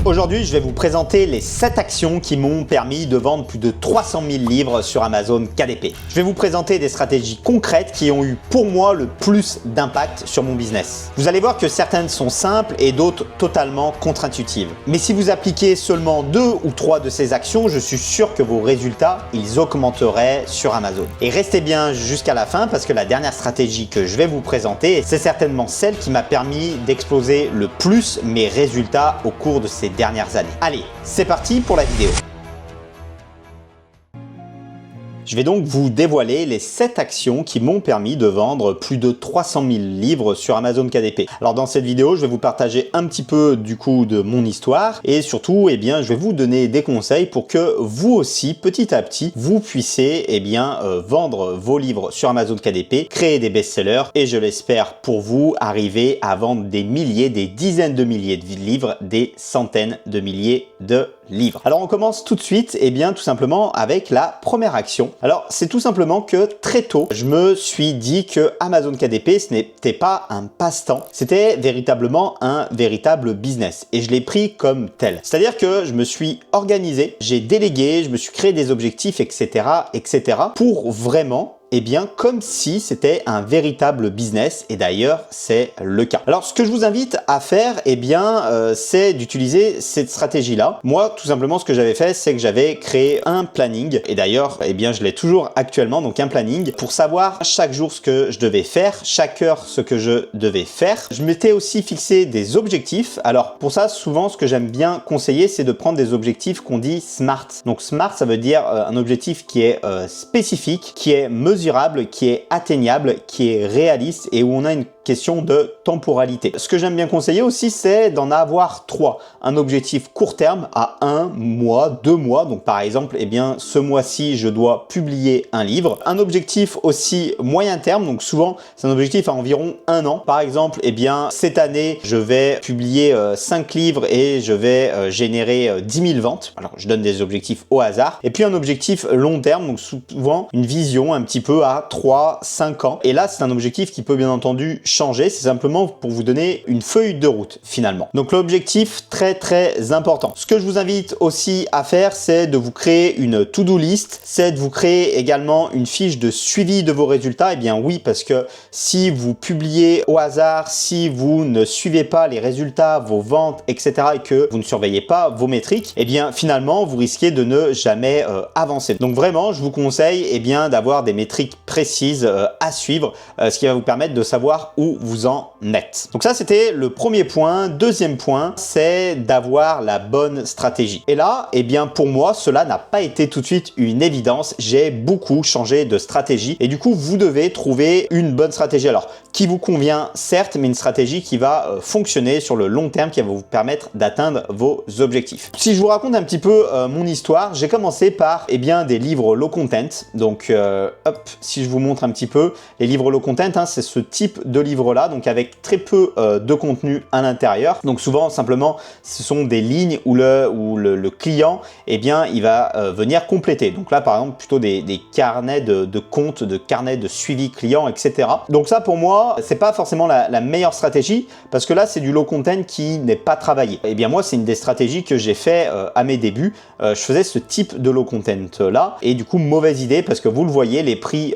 Aujourd'hui, je vais vous présenter les 7 actions qui m'ont permis de vendre plus de 300 000 livres sur Amazon KDP. Je vais vous présenter des stratégies concrètes qui ont eu pour moi le plus d'impact sur mon business. Vous allez voir que certaines sont simples et d'autres totalement contre-intuitives. Mais si vous appliquez seulement 2 ou 3 de ces actions, je suis sûr que vos résultats, ils augmenteraient sur Amazon. Et restez bien jusqu'à la fin parce que la dernière stratégie que je vais vous présenter, c'est certainement celle qui m'a permis d'exploser le plus mes résultats au cours de ces dernières années. Allez, c'est parti pour la vidéo. Je vais donc vous dévoiler les 7 actions qui m'ont permis de vendre plus de 300 000 livres sur Amazon KDP. Alors dans cette vidéo, je vais vous partager un petit peu du coup de mon histoire et surtout, je vais vous donner des conseils pour que vous aussi, petit à petit, vous puissiez vendre vos livres sur Amazon KDP, créer des best-sellers et je l'espère pour vous, arriver à vendre des milliers, des dizaines de milliers de livres, des centaines de milliers de livres. Alors on commence tout de suite, tout simplement avec la première action. Alors c'est tout simplement que très tôt, je me suis dit que Amazon KDP, ce n'était pas un passe-temps, c'était véritablement un véritable business et je l'ai pris comme tel. C'est-à-dire que je me suis organisé, j'ai délégué, je me suis créé des objectifs, etc. pour vraiment comme si c'était un véritable business et d'ailleurs c'est le cas. Alors ce que je vous invite à faire c'est d'utiliser cette stratégie là. Moi tout simplement ce que j'avais fait c'est que j'avais créé un planning et d'ailleurs je l'ai toujours actuellement, donc un planning pour savoir chaque jour ce que je devais faire, chaque heure ce que je devais faire. Je m'étais aussi fixé des objectifs. Alors pour ça souvent ce que j'aime bien conseiller c'est de prendre des objectifs qu'on dit SMART. Donc SMART ça veut dire un objectif qui est spécifique, qui est mesurable, qui est atteignable, qui est réaliste et où on a une question de temporalité. Ce que j'aime bien conseiller aussi, c'est d'en avoir 3. Un objectif court terme à 1 mois, 2 mois. Donc par exemple, ce mois-ci, je dois publier un livre. Un objectif aussi moyen terme. Donc souvent, c'est un objectif à environ 1 an. Par exemple, cette année, je vais publier 5 livres et je vais générer 10 000 ventes. Alors, je donne des objectifs au hasard. Et puis un objectif long terme. Donc souvent, une vision un petit peu à 3, 5 ans. Et là, c'est un objectif qui peut bien entendu changer, c'est simplement pour vous donner une feuille de route finalement. Donc l'objectif très important. Ce que je vous invite aussi à faire, c'est de vous créer une to-do list, c'est de vous créer également une fiche de suivi de vos résultats. Oui, parce que si vous publiez au hasard, si vous ne suivez pas les résultats, vos ventes, etc. et que vous ne surveillez pas vos métriques, finalement vous risquez de ne jamais avancer. Donc vraiment, je vous conseille d'avoir des métriques précises à suivre, ce qui va vous permettre de savoir où vous en êtes. Donc ça, c'était le premier point. Deuxième point, c'est d'avoir la bonne stratégie. Et là, pour moi, cela n'a pas été tout de suite une évidence. J'ai beaucoup changé de stratégie et du coup, vous devez trouver une bonne stratégie. Alors, qui vous convient, certes, mais une stratégie qui va fonctionner sur le long terme, qui va vous permettre d'atteindre vos objectifs. Si je vous raconte un petit peu mon histoire, j'ai commencé par des livres low content. Donc, si je vous montre un petit peu, les livres low content, c'est ce type de livre-là, donc avec très peu de contenu à l'intérieur. Donc souvent, simplement, ce sont des lignes où le client, il va venir compléter. Donc là, par exemple, plutôt des carnets de comptes, de carnets de suivi client, etc. Donc ça, pour moi, c'est pas forcément la meilleure stratégie parce que là, c'est du low content qui n'est pas travaillé. Moi, c'est une des stratégies que j'ai fait à mes débuts. Je faisais ce type de low content là et du coup, mauvaise idée parce que vous le voyez, les prix,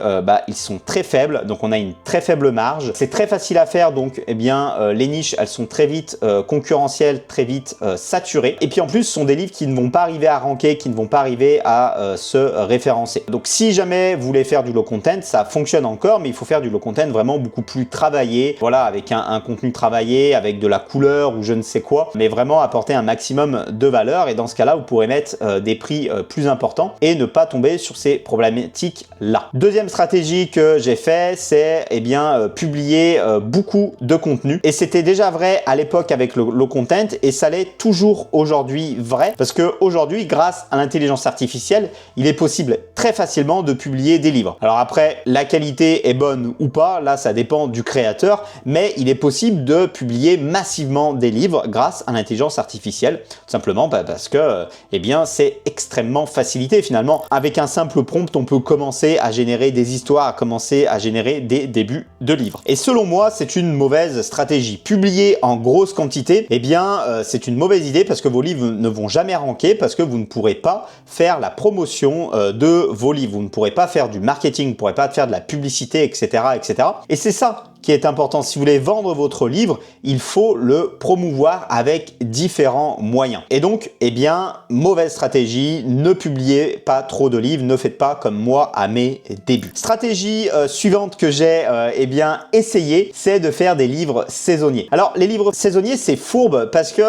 ils sont très faibles. Donc on a une très faible marge. C'est très facile à faire, donc les niches elles sont très vite concurrentielles, très vite saturées. Et puis en plus, ce sont des livres qui ne vont pas arriver à ranker, qui ne vont pas arriver à se référencer. Donc si jamais vous voulez faire du low content, ça fonctionne encore, mais il faut faire du low content vraiment beaucoup plus travaillé, voilà, avec un contenu travaillé, avec de la couleur ou je ne sais quoi, mais vraiment apporter un maximum de valeur. Et dans ce cas-là, vous pourrez mettre des prix plus importants et ne pas tomber sur ces problématiques là. Deuxième stratégie que j'ai fait, c'est publier beaucoup de contenu. Et c'était déjà vrai à l'époque avec le low content et ça l'est toujours aujourd'hui vrai parce que aujourd'hui, grâce à l'intelligence artificielle, il est possible très facilement de publier des livres. Alors après, la qualité est bonne ou pas, là ça dépend du créateur, mais il est possible de publier massivement des livres grâce à l'intelligence artificielle, tout simplement parce que c'est extrêmement facilité finalement. Avec un simple prompt, on peut commencer à générer des histoires, à commencer à générer des débuts de livres. Et ce selon moi, c'est une mauvaise stratégie. Publier en grosse quantité, eh bien, c'est une mauvaise idée parce que vos livres ne vont jamais ranker, parce que vous ne pourrez pas faire la promotion de vos livres. Vous ne pourrez pas faire du marketing, vous ne pourrez pas faire de la publicité, etc., etc. Et c'est ça qui est important. Si vous voulez vendre votre livre, il faut le promouvoir avec différents moyens. Et donc, eh bien, mauvaise stratégie, ne publiez pas trop de livres, ne faites pas comme moi à mes débuts. Stratégie suivante que j'ai eh bien essayé, c'est de faire des livres saisonniers. Alors, les livres saisonniers, c'est fourbe parce que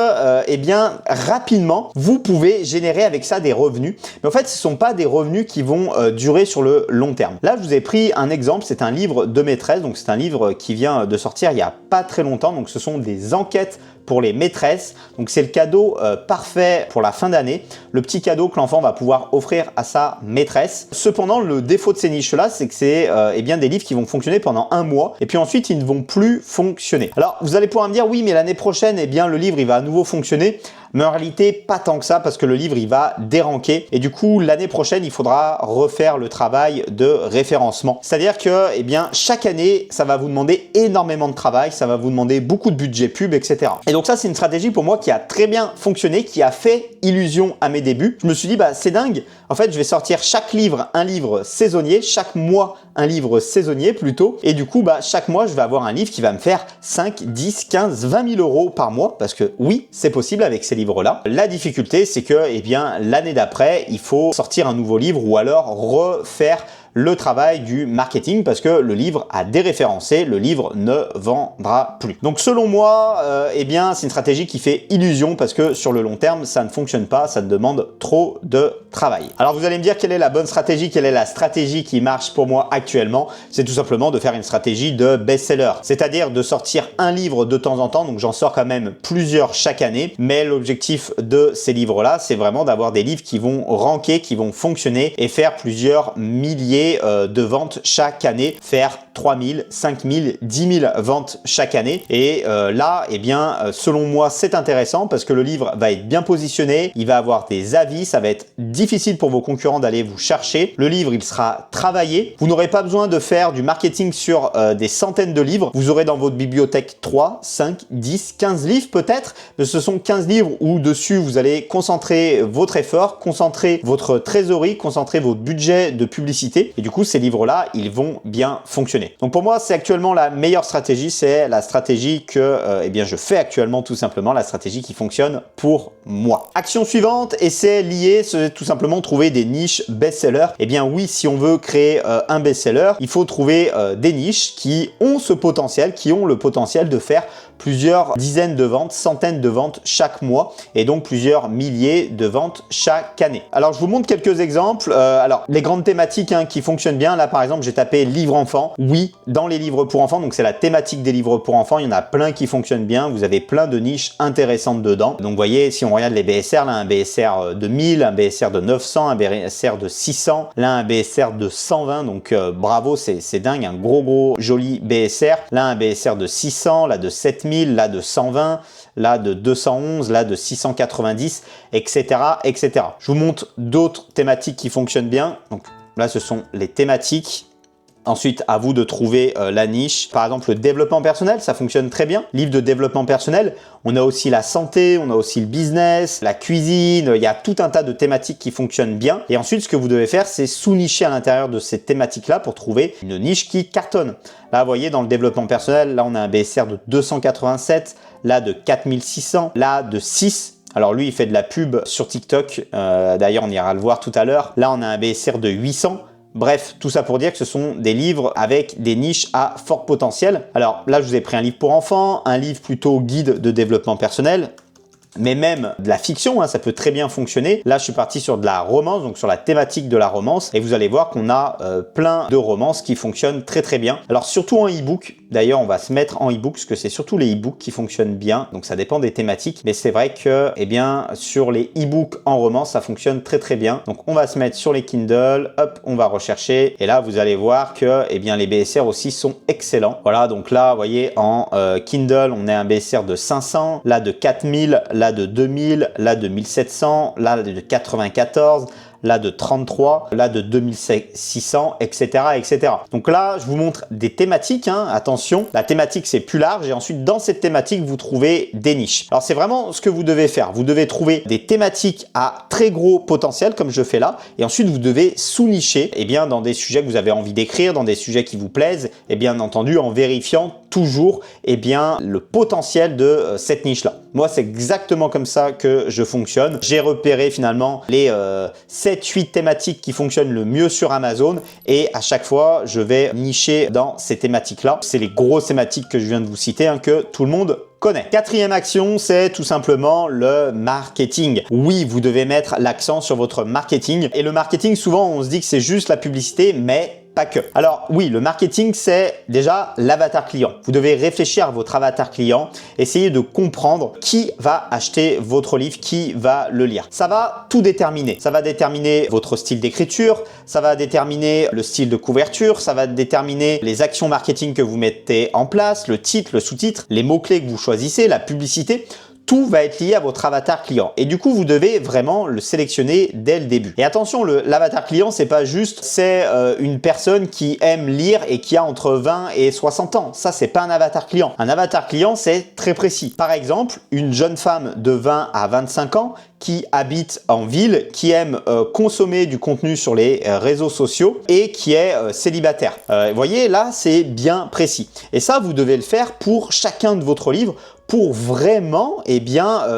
eh bien, rapidement, vous pouvez générer avec ça des revenus. Mais en fait, ce ne sont pas des revenus qui vont durer sur le long terme. Là, je vous ai pris un exemple, c'est un livre de maîtresse, donc c'est un livre qui vient de sortir il n'y a pas très longtemps, donc ce sont des enquêtes pour les maîtresses, donc c'est le cadeau parfait pour la fin d'année, le petit cadeau que l'enfant va pouvoir offrir à sa maîtresse. Cependant, le défaut de ces niches-là, c'est que c'est eh bien des livres qui vont fonctionner pendant un mois et puis ensuite ils ne vont plus fonctionner. Alors vous allez pouvoir me dire oui, mais l'année prochaine, eh bien le livre il va à nouveau fonctionner. Mais en réalité, pas tant que ça parce que le livre, il va déranquer. Et du coup, l'année prochaine, il faudra refaire le travail de référencement. C'est-à-dire que, eh bien, chaque année, ça va vous demander énormément de travail, ça va vous demander beaucoup de budget pub, etc. Et donc ça, c'est une stratégie pour moi qui a très bien fonctionné, qui a fait illusion à mes débuts. Je me suis dit, bah, c'est dingue. En fait, je vais sortir chaque livre, un livre saisonnier, chaque mois, un livre saisonnier plutôt. Et du coup, bah, chaque mois, je vais avoir un livre qui va me faire 5, 10, 15, 20 000 euros par mois. Parce que oui, c'est possible avec ces livres-là. La difficulté, c'est que, eh bien, l'année d'après, il faut sortir un nouveau livre ou alors refaire le travail du marketing parce que le livre a déréférencé, le livre ne vendra plus. Donc selon moi, eh bien c'est une stratégie qui fait illusion parce que sur le long terme, ça ne fonctionne pas, ça demande trop de travail. Alors vous allez me dire quelle est la bonne stratégie, quelle est la stratégie qui marche pour moi actuellement? C'est tout simplement de faire une stratégie de best-seller, c'est-à-dire de sortir un livre de temps en temps, donc j'en sors quand même plusieurs chaque année, mais l'objectif de ces livres-là, c'est vraiment d'avoir des livres qui vont ranker, qui vont fonctionner et faire plusieurs milliers de ventes chaque année, faire 3000, 5000, 10 000 ventes chaque année. Et là, eh bien, selon moi, c'est intéressant parce que le livre va être bien positionné, il va avoir des avis, ça va être difficile pour vos concurrents d'aller vous chercher. Le livre, il sera travaillé. Vous n'aurez pas besoin de faire du marketing sur des centaines de livres. Vous aurez dans votre bibliothèque 3, 5, 10, 15 livres peut-être, mais ce sont 15 livres où dessus, vous allez concentrer votre effort, concentrer votre trésorerie, concentrer votre budget de publicité. Et du coup, ces livres-là, ils vont bien fonctionner. Donc pour moi, c'est actuellement la meilleure stratégie. C'est la stratégie que eh bien, je fais actuellement tout simplement, la stratégie qui fonctionne pour moi. Action suivante, et c'est lié, c'est tout simplement trouver des niches best-sellers. Eh bien oui, si on veut créer un best-seller, il faut trouver des niches qui ont ce potentiel, qui ont le potentiel de faire plusieurs dizaines de ventes, centaines de ventes chaque mois et donc plusieurs milliers de ventes chaque année. Alors je vous montre quelques exemples. Alors les grandes thématiques qui fonctionnent bien, là par exemple j'ai tapé livres enfants. Oui, dans les livres pour enfants, donc c'est la thématique des livres pour enfants, il y en a plein qui fonctionnent bien, vous avez plein de niches intéressantes dedans. Donc vous voyez, si on regarde les BSR, là un BSR de 1000, un BSR de 900, un BSR de 600, là un BSR de 120, donc bravo, c'est dingue, un gros joli BSR. Là un BSR de 600, là de 7000, là de 120, là de 211, là de 690, etc., etc. Je vous montre d'autres thématiques qui fonctionnent bien. Donc là, ce sont les thématiques. Ensuite, à vous de trouver la niche. Par exemple, le développement personnel, ça fonctionne très bien. Livre de développement personnel. On a aussi la santé, on a aussi le business, la cuisine. Il y a tout un tas de thématiques qui fonctionnent bien. Et ensuite, ce que vous devez faire, c'est sous-nicher à l'intérieur de ces thématiques-là pour trouver une niche qui cartonne. Là, vous voyez, dans le développement personnel, là, on a un BSR de 287, là de 4600, là de 6. Alors lui, il fait de la pub sur TikTok. D'ailleurs, on ira le voir tout à l'heure. Là, on a un BSR de 800. Bref, tout ça pour dire que ce sont des livres avec des niches à fort potentiel. Alors là, je vous ai pris un livre pour enfants, un livre plutôt guide de développement personnel, mais même de la fiction, ça peut très bien fonctionner. Là, je suis parti sur de la romance, donc sur la thématique de la romance, et vous allez voir qu'on a plein de romances qui fonctionnent très bien. Alors surtout en e-book. D'ailleurs, on va se mettre en e-book parce que c'est surtout les e-books qui fonctionnent bien. Donc ça dépend des thématiques, mais c'est vrai que, eh bien, sur les e-books en romance, ça fonctionne très bien. Donc on va se mettre sur les Kindle, hop, on va rechercher, et là vous allez voir que, eh bien, les BSR aussi sont excellents. Voilà, donc là, vous voyez, en Kindle, on a un BSR de 500, là de 4000, là de 2000, là de 1700, là de 94. là de 33, là de 2600, etc., etc. Donc là, je vous montre des thématiques, hein, attention, la thématique c'est plus large et ensuite dans cette thématique, vous trouvez des niches. Alors c'est vraiment ce que vous devez faire. Vous devez trouver des thématiques à très gros potentiel comme je fais là et ensuite vous devez sous-nicher dans des sujets que vous avez envie d'écrire, dans des sujets qui vous plaisent et bien entendu en vérifiant toujours le potentiel de cette niche-là. Moi, c'est exactement comme ça que je fonctionne. J'ai repéré finalement les 7-8 thématiques qui fonctionnent le mieux sur Amazon et à chaque fois, je vais nicher dans ces thématiques-là. C'est les grosses thématiques que je viens de vous citer, hein, que tout le monde connaît. Quatrième action, c'est tout simplement le marketing. Oui, vous devez mettre l'accent sur votre marketing. Et le marketing, souvent, on se dit que c'est juste la publicité, mais pas que. Alors oui, le marketing, c'est déjà l'avatar client. Vous devez réfléchir à votre avatar client, essayer de comprendre qui va acheter votre livre, qui va le lire. Ça va tout déterminer. Ça va déterminer votre style d'écriture, ça va déterminer le style de couverture, ça va déterminer les actions marketing que vous mettez en place, le titre, le sous-titre, les mots-clés que vous choisissez, la publicité. Tout va être lié à votre avatar client. Et du coup, vous devez vraiment le sélectionner dès le début. Et attention, l'avatar client, c'est pas juste, c'est une personne qui aime lire et qui a entre 20 et 60 ans. Ça, c'est pas un avatar client. Un avatar client, c'est très précis. Par exemple, une jeune femme de 20 à 25 ans qui habite en ville, qui aime consommer du contenu sur les réseaux sociaux et qui est célibataire. Vous voyez, là, c'est bien précis. Et ça, vous devez le faire pour chacun de votre livre pour vraiment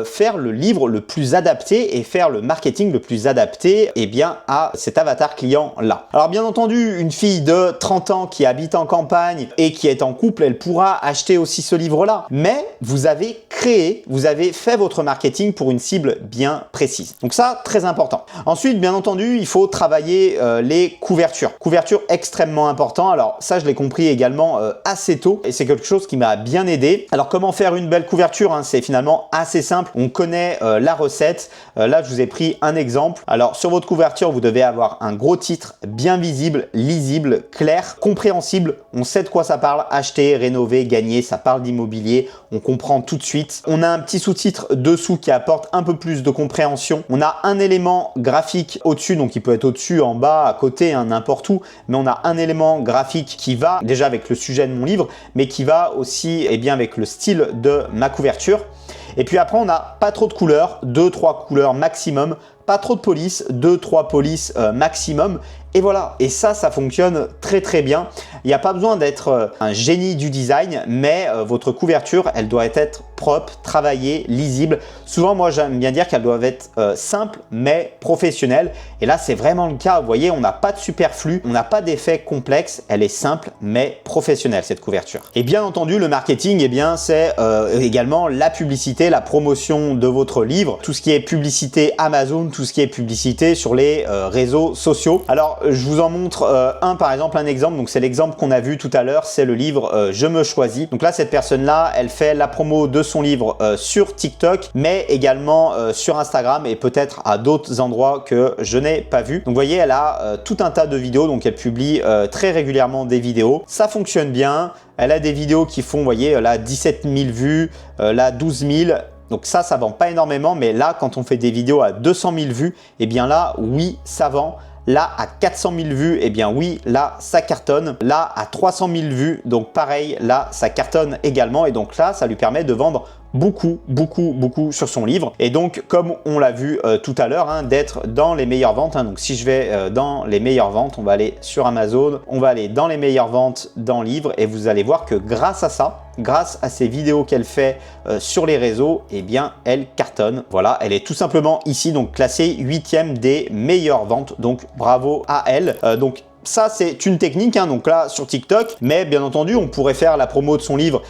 faire le livre le plus adapté et faire le marketing le plus adapté à cet avatar client là. Alors bien entendu, une fille de 30 ans qui habite en campagne et qui est en couple, elle pourra acheter aussi ce livre là. Mais vous avez fait votre marketing pour une cible bien précise. Donc ça, très important. Ensuite, bien entendu, il faut travailler les couvertures. Couverture extrêmement important. Alors ça, je l'ai compris également assez tôt et c'est quelque chose qui m'a bien aidé. Alors comment faire une belle couverture, hein, c'est finalement assez simple. On connaît la recette. Là, je vous ai pris un exemple. Alors, sur votre couverture, vous devez avoir un gros titre bien visible, lisible, clair, compréhensible. On sait de quoi ça parle. Acheter, rénover, gagner. Ça parle d'immobilier. On comprend tout de suite. On a un petit sous-titre dessous qui apporte un peu plus de compréhension. On a un élément graphique au-dessus, donc il peut être au-dessus, en bas, à côté, hein, n'importe où. Mais on a un élément graphique qui va déjà avec le sujet de mon livre, mais qui va aussi avec le style de ma couverture. Et puis après, on n'a pas trop de couleurs, 2-3 couleurs maximum, pas trop de police, 2-3 polices maximum. Et voilà, et ça fonctionne très très bien. Il n'y a pas besoin d'être un génie du design, mais votre couverture, elle doit être propre, travaillée, lisible. Souvent, moi, j'aime bien dire qu'elle doit être simple, mais professionnelle. Et là, c'est vraiment le cas. Vous voyez, on n'a pas de superflu, on n'a pas d'effet complexe. Elle est simple, mais professionnelle, cette couverture. Et bien entendu, le marketing, c'est également la publicité, la promotion de votre livre. Tout ce qui est publicité Amazon, tout ce qui est publicité sur les réseaux sociaux. Alors, je vous en montre par exemple, un exemple. Donc, c'est l'exemple qu'on a vu tout à l'heure. C'est le livre Je me choisis. Donc là, cette personne-là, elle fait la promo de son livre sur TikTok, mais également sur Instagram et peut-être à d'autres endroits que je n'ai pas vu. Donc, vous voyez, elle a tout un tas de vidéos. Donc, elle publie très régulièrement des vidéos. Ça fonctionne bien. Elle a des vidéos qui font, vous voyez, là, 17 000 vues, là, 12 000. Donc ça vend pas énormément. Mais là, quand on fait des vidéos à 200 000 vues, là, oui, ça vend. Là, à 400 000 vues, oui, là, ça cartonne. Là, à 300 000 vues, donc pareil, là, ça cartonne également. Et donc là, ça lui permet de vendre beaucoup sur son livre. Et donc, comme on l'a vu tout à l'heure, hein, d'être dans les meilleures ventes. Hein. Donc, si je vais dans les meilleures ventes, on va aller sur Amazon, on va aller dans les meilleures ventes dans livres et vous allez voir que grâce à ça, grâce à ces vidéos qu'elle fait sur les réseaux, elle cartonne. Voilà, elle est tout simplement ici, donc classée 8e des meilleures ventes. Donc, bravo à elle. Donc, ça, c'est une technique, hein, donc là, sur TikTok. Mais bien entendu, on pourrait faire la promo de son livre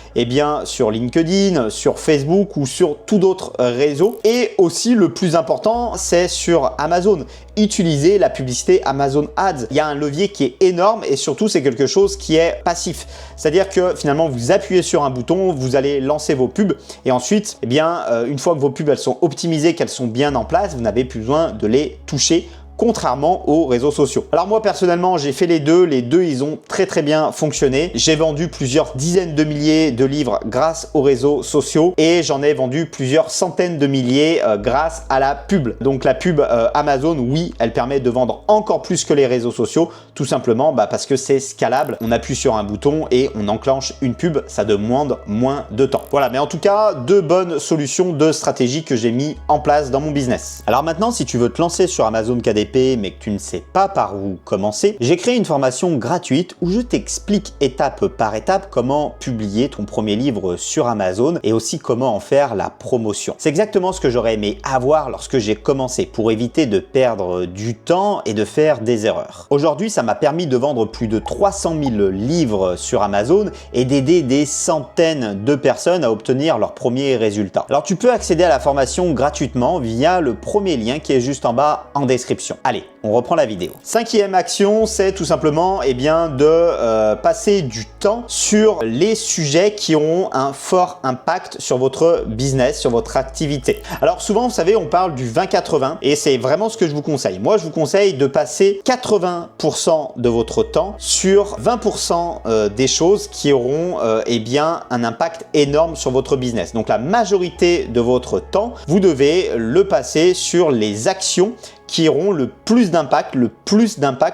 sur LinkedIn, sur Facebook ou sur tout d'autres réseaux. Et aussi, le plus important, c'est sur Amazon. Utiliser la publicité Amazon Ads. Il y a un levier qui est énorme et surtout, c'est quelque chose qui est passif. C'est-à-dire que finalement, vous appuyez sur un bouton, vous allez lancer vos pubs et ensuite, une fois que vos pubs elles sont optimisées, qu'elles sont bien en place, vous n'avez plus besoin de les toucher contrairement aux réseaux sociaux. Alors moi personnellement, j'ai fait les deux ils ont très bien fonctionné. J'ai vendu plusieurs dizaines de milliers de livres grâce aux réseaux sociaux et j'en ai vendu plusieurs centaines de milliers grâce à la pub. Donc la pub Amazon, oui, elle permet de vendre encore plus que les réseaux sociaux, tout simplement parce que c'est scalable. On appuie sur un bouton et on enclenche une pub, ça demande moins de temps. Voilà, mais en tout cas, deux bonnes solutions, deux stratégies que j'ai mis en place dans mon business. Alors maintenant, si tu veux te lancer sur Amazon KDP mais que tu ne sais pas par où commencer, j'ai créé une formation gratuite où je t'explique étape par étape comment publier ton premier livre sur Amazon et aussi comment en faire la promotion. C'est exactement ce que j'aurais aimé avoir lorsque j'ai commencé pour éviter de perdre du temps et de faire des erreurs. Aujourd'hui, ça m'a permis de vendre plus de 300 000 livres sur Amazon et d'aider des centaines de personnes à obtenir leurs premiers résultats. Alors tu peux accéder à la formation gratuitement via le premier lien qui est juste en bas en description. Allez, on reprend la vidéo. Cinquième action, c'est tout simplement de passer du temps sur les sujets qui auront un fort impact sur votre business, sur votre activité. Alors souvent, vous savez, on parle du 20-80 et c'est vraiment ce que je vous conseille. Moi, je vous conseille de passer 80% de votre temps sur 20% des choses qui auront un impact énorme sur votre business. Donc la majorité de votre temps, vous devez le passer sur les actions qui auront le plus d'impact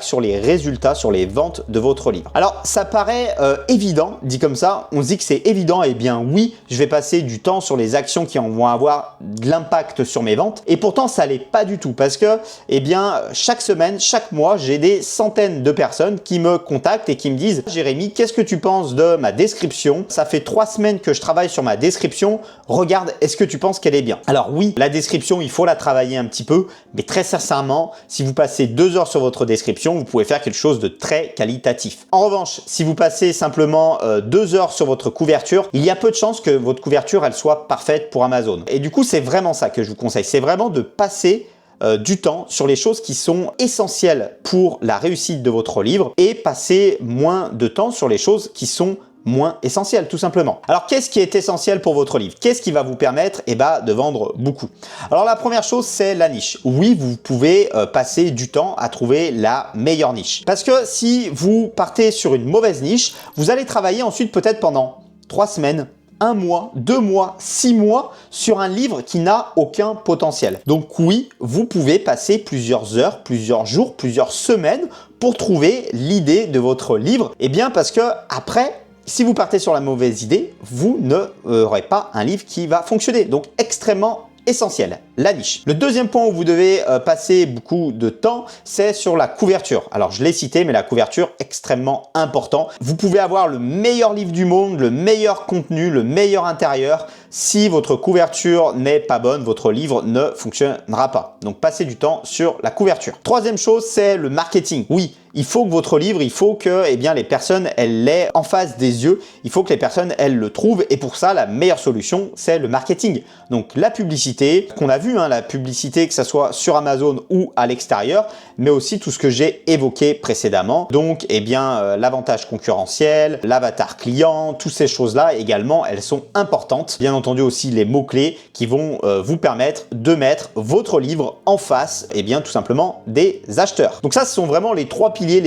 sur les résultats, sur les ventes de votre livre. Alors, ça paraît évident, dit comme ça, on se dit que c'est évident, et bien oui, je vais passer du temps sur les actions qui vont avoir de l'impact sur mes ventes, et pourtant ça l'est pas du tout, parce que, chaque semaine, chaque mois, j'ai des centaines de personnes qui me contactent et qui me disent « Jérémy, qu'est-ce que tu penses de ma description? Ça fait 3 semaines que je travaille sur ma description, regarde, est-ce que tu penses qu'elle est bien ?» Alors oui, la description, il faut la travailler un petit peu, mais très sincèrement, si vous passez 2 heures sur votre description, vous pouvez faire quelque chose de très qualitatif. En revanche, si vous passez simplement 2 heures sur votre couverture, il y a peu de chances que votre couverture elle soit parfaite pour Amazon. Et du coup, c'est vraiment ça que je vous conseille. C'est vraiment de passer du temps sur les choses qui sont essentielles pour la réussite de votre livre et passer moins de temps sur les choses qui sont moins essentiel, tout simplement. Alors, qu'est-ce qui est essentiel pour votre livre? Qu'est-ce qui va vous permettre de vendre beaucoup? Alors, la première chose, c'est la niche. Oui, vous pouvez passer du temps à trouver la meilleure niche. Parce que si vous partez sur une mauvaise niche, vous allez travailler ensuite peut-être pendant 3 semaines, 1 mois, 2 mois, 6 mois sur un livre qui n'a aucun potentiel. Donc oui, vous pouvez passer plusieurs heures, plusieurs jours, plusieurs semaines pour trouver l'idée de votre livre. Parce que après, si vous partez sur la mauvaise idée, vous n'aurez pas un livre qui va fonctionner. Donc extrêmement essentiel, la niche. Le deuxième point où vous devez passer beaucoup de temps, c'est sur la couverture. Alors je l'ai cité, mais la couverture extrêmement important. Vous pouvez avoir le meilleur livre du monde, le meilleur contenu, le meilleur intérieur. Si votre couverture n'est pas bonne, votre livre ne fonctionnera pas. Donc passez du temps sur la couverture. Troisième chose, c'est le marketing. Oui, il faut que votre livre, il faut que les personnes, elles l'aient en face des yeux. Il faut que les personnes, elles le trouvent. Et pour ça, la meilleure solution, c'est le marketing. Donc la publicité, qu'on a vu, la publicité, que ce soit sur Amazon ou à l'extérieur, mais aussi tout ce que j'ai évoqué précédemment. Donc, l'avantage concurrentiel, l'avatar client, toutes ces choses-là également, elles sont importantes. Bien entendu aussi les mots-clés qui vont vous permettre de mettre votre livre en face, tout simplement des acheteurs. Donc ça, ce sont vraiment les 3 piliers,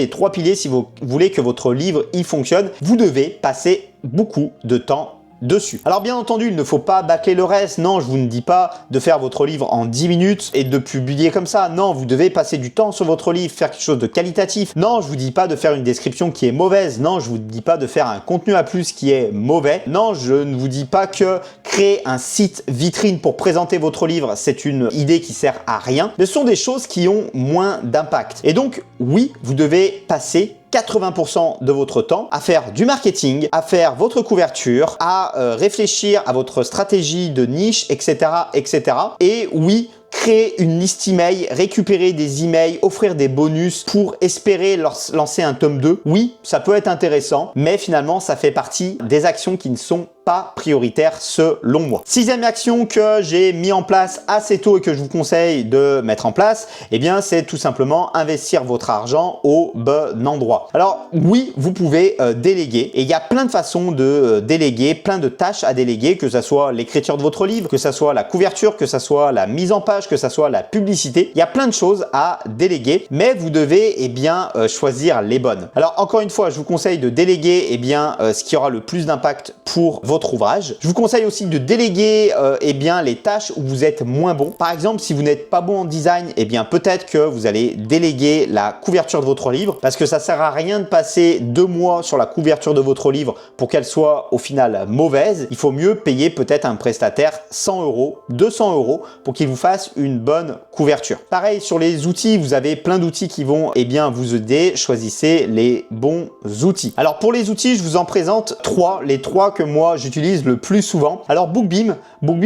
si vous voulez que votre livre y fonctionne, vous devez passer beaucoup de temps dessus. Alors bien entendu, il ne faut pas bâcler le reste. Non, je vous ne dis pas de faire votre livre en 10 minutes et de publier comme ça. Non, vous devez passer du temps sur votre livre, faire quelque chose de qualitatif. Non, je vous dis pas de faire une description qui est mauvaise. Non, je vous dis pas de faire un contenu à plus qui est mauvais. Non, je ne vous dis pas que créer un site vitrine pour présenter votre livre, c'est une idée qui sert à rien. Mais ce sont des choses qui ont moins d'impact. Et donc, oui, vous devez passer 80% de votre temps à faire du marketing, à faire votre couverture, à réfléchir à votre stratégie de niche, etc., etc. Et oui, créer une liste email, récupérer des emails, offrir des bonus pour espérer lancer un tome 2. Oui, ça peut être intéressant, mais finalement, ça fait partie des actions qui ne sont pas prioritaire selon moi. Sixième action que j'ai mis en place assez tôt et que je vous conseille de mettre en place, eh bien c'est tout simplement investir votre argent au bon endroit. Alors oui, vous pouvez déléguer et il y a plein de façons de déléguer, plein de tâches à déléguer, que ce soit l'écriture de votre livre, que ce soit la couverture, que ce soit la mise en page, que ce soit la publicité. Il y a plein de choses à déléguer, mais vous devez choisir les bonnes. Alors encore une fois, je vous conseille de déléguer ce qui aura le plus d'impact pour votre ouvrage. Je vous conseille aussi de déléguer les tâches où vous êtes moins bon. Par exemple, si vous n'êtes pas bon en design, peut-être que vous allez déléguer la couverture de votre livre, parce que ça sert à rien de passer 2 mois sur la couverture de votre livre pour qu'elle soit au final mauvaise. Il faut mieux payer peut-être un prestataire 100 €, 200 € pour qu'il vous fasse une bonne couverture. Pareil sur les outils, vous avez plein d'outils qui vont vous aider. Choisissez les bons outils. Alors pour les outils, je vous en présente 3, les 3 que moi j'utilise le plus souvent. Alors Bookbeam,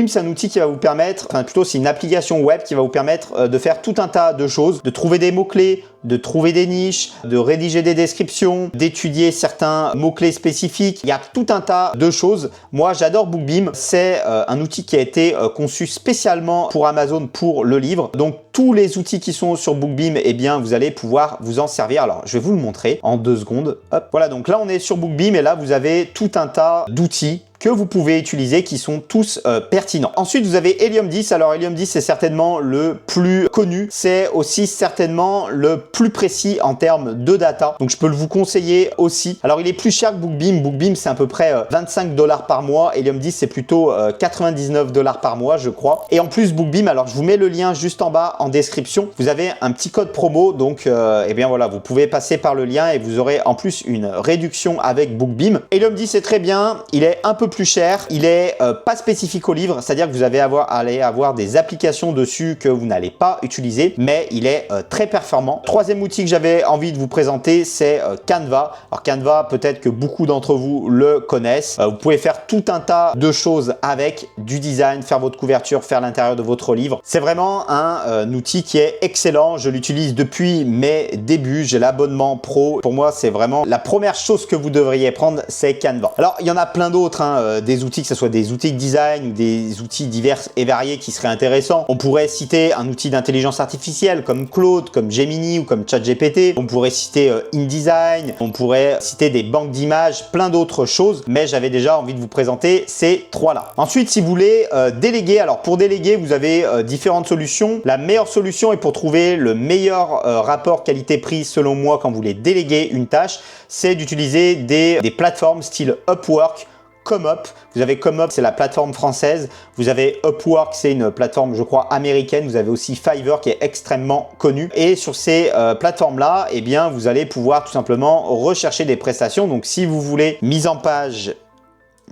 c'est un outil qui va vous permettre, c'est une application web qui va vous permettre de faire tout un tas de choses, de trouver des mots-clés, de trouver des niches, de rédiger des descriptions, d'étudier certains mots-clés spécifiques. Il y a tout un tas de choses. Moi, j'adore Bookbeam. C'est un outil qui a été conçu spécialement pour Amazon pour le livre. Donc, tous les outils qui sont sur Bookbeam, vous allez pouvoir vous en servir. Alors, je vais vous le montrer en 2 secondes. Hop. Voilà, donc là, on est sur Bookbeam et là, vous avez tout un tas d'outils que vous pouvez utiliser qui sont tous pertinents. Ensuite, vous avez Helium 10. Alors, Helium 10, c'est certainement le plus connu. C'est aussi certainement le plus précis en termes de data. Donc, je peux vous conseiller aussi. Alors, il est plus cher que Bookbeam. Bookbeam, c'est à peu près 25 $ par mois. Helium 10, c'est plutôt 99 $ par mois, je crois. Et en plus, Bookbeam, alors je vous mets le lien juste en bas en description. Vous avez un petit code promo. Donc, voilà, vous pouvez passer par le lien et vous aurez en plus une réduction avec Bookbeam. Helium 10, c'est très bien. Il est un peu plus cher, il est pas spécifique au livre, c'est-à-dire que vous allez avoir des applications dessus que vous n'allez pas utiliser, mais il est très performant. Troisième outil que j'avais envie de vous présenter, c'est Canva. Alors Canva, peut-être que beaucoup d'entre vous le connaissent. Vous pouvez faire tout un tas de choses avec du design, faire votre couverture, faire l'intérieur de votre livre. C'est vraiment un outil qui est excellent. Je l'utilise depuis mes débuts. J'ai l'abonnement pro. Pour moi, c'est vraiment la première chose que vous devriez prendre, c'est Canva. Alors, il y en a plein d'autres, des outils, que ce soit des outils de design ou des outils divers et variés qui seraient intéressants. On pourrait citer un outil d'intelligence artificielle comme Claude, comme Gemini ou comme ChatGPT. On pourrait citer InDesign. On pourrait citer des banques d'images, plein d'autres choses. Mais j'avais déjà envie de vous présenter ces 3-là. Ensuite, si vous voulez déléguer, alors pour déléguer, vous avez différentes solutions. La meilleure solution est pour trouver le meilleur rapport qualité-prix selon moi quand vous voulez déléguer une tâche, c'est d'utiliser des plateformes style Upwork, ComeUp. Vous avez ComeUp, c'est la plateforme française. Vous avez Upwork, c'est une plateforme, je crois, américaine. Vous avez aussi Fiverr qui est extrêmement connu. Et sur ces plateformes-là, vous allez pouvoir tout simplement rechercher des prestations. Donc, si vous voulez mise en page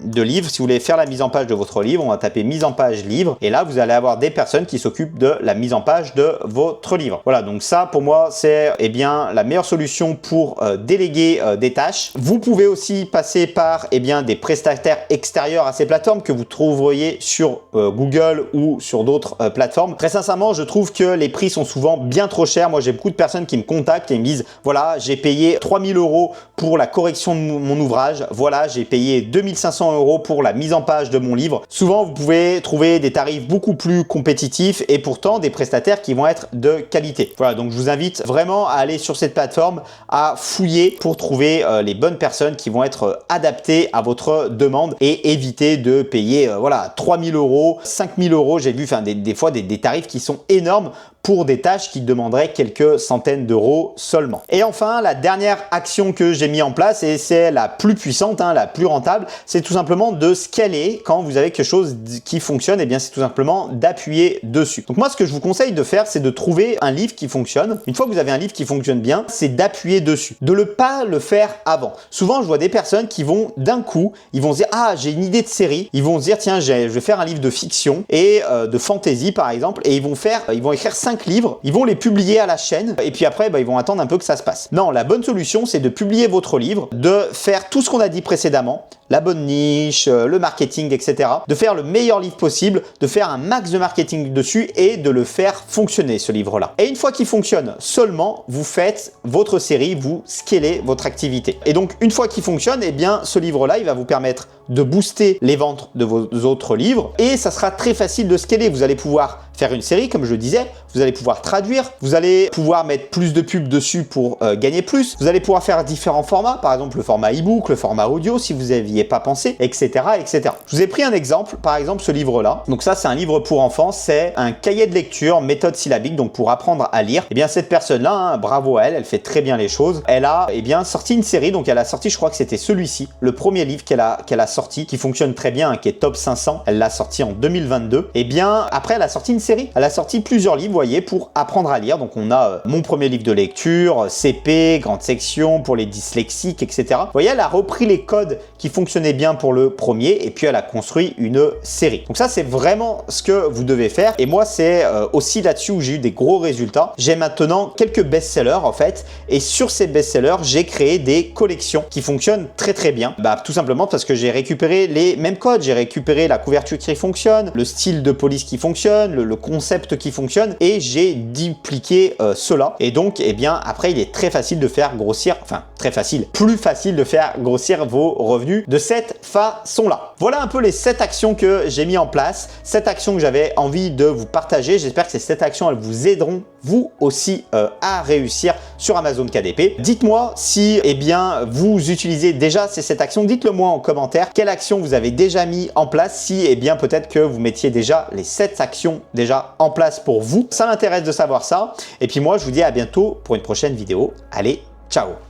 de livre, si vous voulez faire la mise en page de votre livre, on va taper mise en page livre et là vous allez avoir des personnes qui s'occupent de la mise en page de votre livre. Voilà, donc ça pour moi c'est la meilleure solution pour déléguer des tâches. Vous pouvez aussi passer par des prestataires extérieurs à ces plateformes que vous trouveriez sur Google ou sur d'autres plateformes. Très sincèrement, je trouve que les prix sont souvent bien trop chers. Moi j'ai beaucoup de personnes qui me contactent et me disent voilà, j'ai payé 3000 € pour la correction de mon ouvrage, voilà, j'ai payé 2500 € pour la mise en page de mon livre. Souvent, vous pouvez trouver des tarifs beaucoup plus compétitifs et pourtant des prestataires qui vont être de qualité. Voilà, donc je vous invite vraiment à aller sur cette plateforme, à fouiller pour trouver les bonnes personnes qui vont être adaptées à votre demande et éviter de payer 3000 €, 5000 €. J'ai vu des fois des tarifs qui sont énormes pour des tâches qui demanderaient quelques centaines d'euros seulement. Et enfin, la dernière action que j'ai mis en place, et c'est la plus puissante, la plus rentable, c'est tout simplement de scaler. Quand vous avez quelque chose qui fonctionne, c'est tout simplement d'appuyer dessus. Donc moi, ce que je vous conseille de faire, c'est de trouver un livre qui fonctionne. Une fois que vous avez un livre qui fonctionne bien, c'est d'appuyer dessus, de ne pas le faire avant. Souvent, je vois des personnes qui vont d'un coup, ils vont se dire ah, j'ai une idée de série, ils vont se dire tiens, je vais faire un livre de fiction et de fantasy par exemple, et ils vont écrire 5 livres, ils vont les publier à la chaîne et puis après ils vont attendre un peu que ça se passe. Non, la bonne solution c'est de publier votre livre, de faire tout ce qu'on a dit précédemment, la bonne niche, le marketing, etc. De faire le meilleur livre possible, de faire un max de marketing dessus et de le faire fonctionner ce livre-là. Et une fois qu'il fonctionne seulement, vous faites votre série, vous scalez votre activité. Et donc une fois qu'il fonctionne, ce livre-là, il va vous permettre de booster les ventes de vos autres livres et ça sera très facile de scaler. Vous allez pouvoir faire une série, comme je le disais, vous allez pouvoir traduire, vous allez pouvoir mettre plus de pubs dessus pour gagner plus, vous allez pouvoir faire différents formats, par exemple le format e-book, le format audio, si vous n'y aviez pas pensé, etc., etc. Je vous ai pris un exemple, par exemple ce livre-là. Donc ça, c'est un livre pour enfants, c'est un cahier de lecture, méthode syllabique, donc pour apprendre à lire. Et bien cette personne-là, hein, bravo à elle, elle fait très bien les choses. Elle a sorti une série, donc elle a sorti, je crois que c'était celui-ci, le premier livre qu'elle a sorti, qui fonctionne très bien, hein, qui est top 500. Elle l'a sorti en 2022. Et bien après, elle a sorti une série. Elle a sorti plusieurs livres, vous voyez, pour apprendre à lire. Donc on a mon premier livre de lecture, CP, grande section pour les dyslexiques, etc. Vous voyez, elle a repris les codes qui fonctionnaient bien pour le premier et puis elle a construit une série. Donc ça, c'est vraiment ce que vous devez faire. Et moi, c'est aussi là-dessus où j'ai eu des gros résultats. J'ai maintenant quelques best-sellers en fait. Et sur ces best-sellers, j'ai créé des collections qui fonctionnent très très bien. Bah, tout simplement parce que j'ai récupéré les mêmes codes. J'ai récupéré la couverture qui fonctionne, le style de police qui fonctionne, le concept qui fonctionne et j'ai dupliqué cela. Et donc, eh bien, après, il est très facile de faire grossir, enfin, très facile, plus facile de faire grossir vos revenus de cette façon-là. Voilà un peu les 7 actions que j'ai mis en place, 7 actions que j'avais envie de vous partager. J'espère que ces 7 actions, elles vous aideront vous aussi à réussir sur Amazon KDP. Dites-moi si eh bien, vous utilisez déjà ces 7 actions. Dites-le moi en commentaire. Quelle action vous avez déjà mis en place? Si eh bien peut-être que vous mettiez déjà les 7 actions déjà en place pour vous. Ça m'intéresse de savoir ça. Et puis moi, je vous dis à bientôt pour une prochaine vidéo. Allez, ciao!